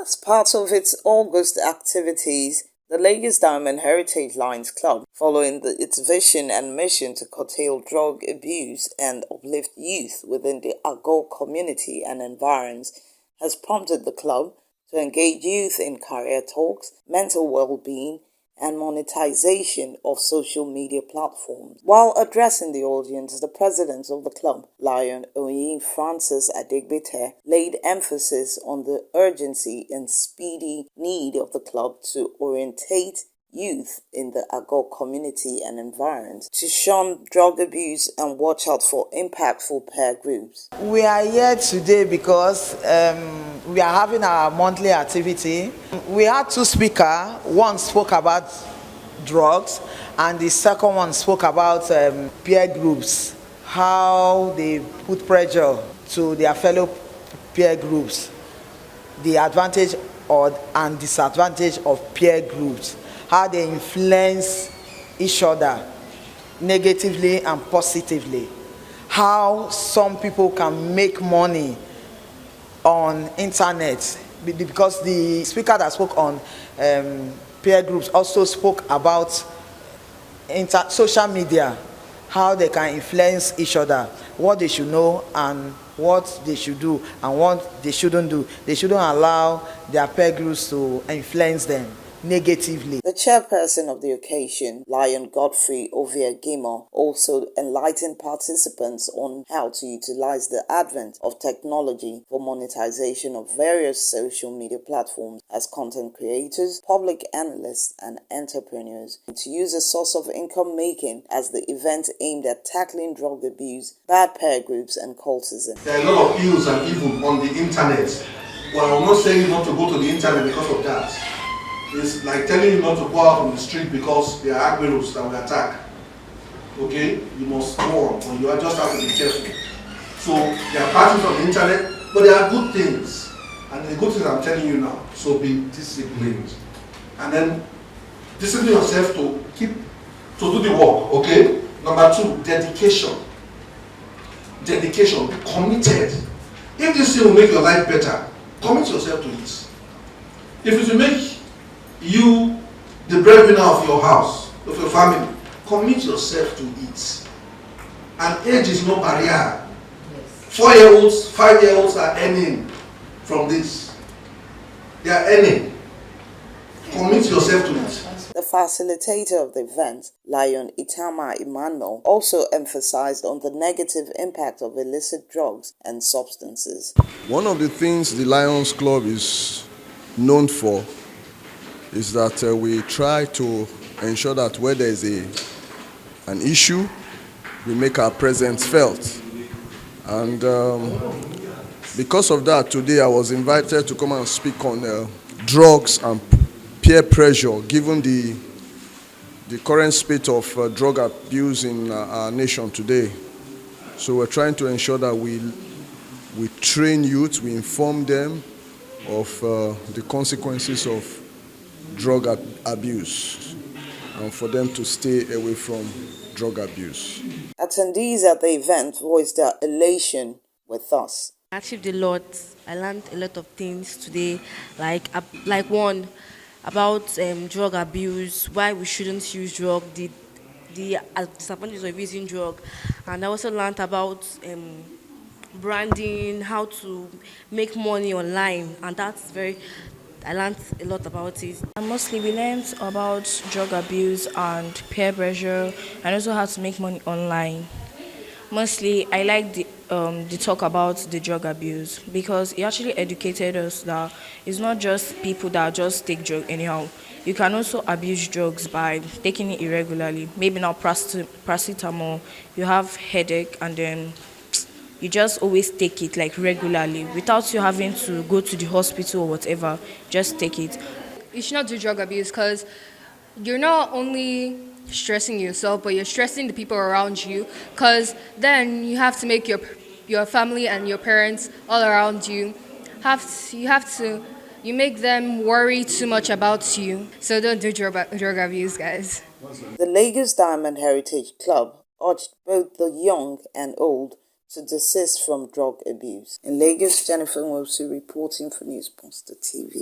As part of its August activities, the Lagos Diamond Heritage Lions Club, following its vision and mission to curtail drug abuse and uplift youth within the Agor community and environs, has prompted the club to engage youth in career talks, mental well-being, and monetization of social media platforms. While addressing the audience, the president of the club, Adeoye Francis Adegbite, laid emphasis on the urgency and speedy need of the club to orientate youth in the Agor community and environment to shun drug abuse and watch out for impactful peer groups. We are here today because we are having our monthly activity. We had two speakers. One spoke about drugs and the second one spoke about peer groups, how they put pressure to their fellow peer groups, the advantage and disadvantage of peer groups, how they influence each other negatively and positively, how some people can make money on internet, because the speaker that spoke on peer groups also spoke about social media, how they can influence each other, what they should know and what they should do and what they shouldn't do. They shouldn't allow their peer groups to influence them negatively. The chairperson of the occasion, Lion Godfrey Oviegimo, also enlightened participants on how to utilize the advent of technology for monetization of various social media platforms as content creators, public analysts, and entrepreneurs, and to use a source of income making as the event aimed at tackling drug abuse, bad peer groups, and cultism. There are a lot of ills and evil on the internet. Well, I'm not saying not to go to the internet because of that. It's like telling you not to go out on the street because there are Agberos that will attack. Okay? You must go on, but you just have to be careful. So there are parties on the internet, but there are good things. And the good things I'm telling you now. So be disciplined. And then discipline yourself to do the work. Okay? Number 2, dedication. Dedication. Be committed. If this thing will make your life better, commit yourself to it. If it will make you the breadwinner of your house, of your family, commit yourself to it. And age is no barrier. 4-year-olds, 5-year-olds are earning from this. They are earning. Commit yourself to it. The facilitator of the event, Lion Itama Emmanuel, also emphasized on the negative impact of illicit drugs and substances. One of the things the Lions Club is known for is that we try to ensure that where there is an issue, we make our presence felt. And because of that, today I was invited to come and speak on drugs and peer pressure, given the current state of drug abuse in our nation today. So we're trying to ensure that we train youth, we inform them of the consequences of drug abuse and for them to stay away from drug abuse. Attendees at the event voiced their elation with us. I achieved a lot. I learned a lot of things today, like one about drug abuse, why we shouldn't use drug, the disadvantages of using drug, and I also learned about branding, how to make money online, and I learned a lot about it. And mostly we learned about drug abuse and peer pressure and also how to make money online. Mostly I like the talk about the drug abuse because it actually educated us that it's not just people that just take drugs anyhow. You can also abuse drugs by taking it irregularly. Maybe now paracetamol, you have headache and then you just always take it like regularly without you having to go to the hospital or whatever. Just take it. You should not do drug abuse because you're not only stressing yourself, but you're stressing the people around you, because then you have to make your family and your parents all around you you make them worry too much about you. So don't do drug abuse, guys. The Lagos Diamond Heritage Club urged both the young and old to desist from drug abuse. In Lagos, Jennifer Wilson reporting for News Poster TV.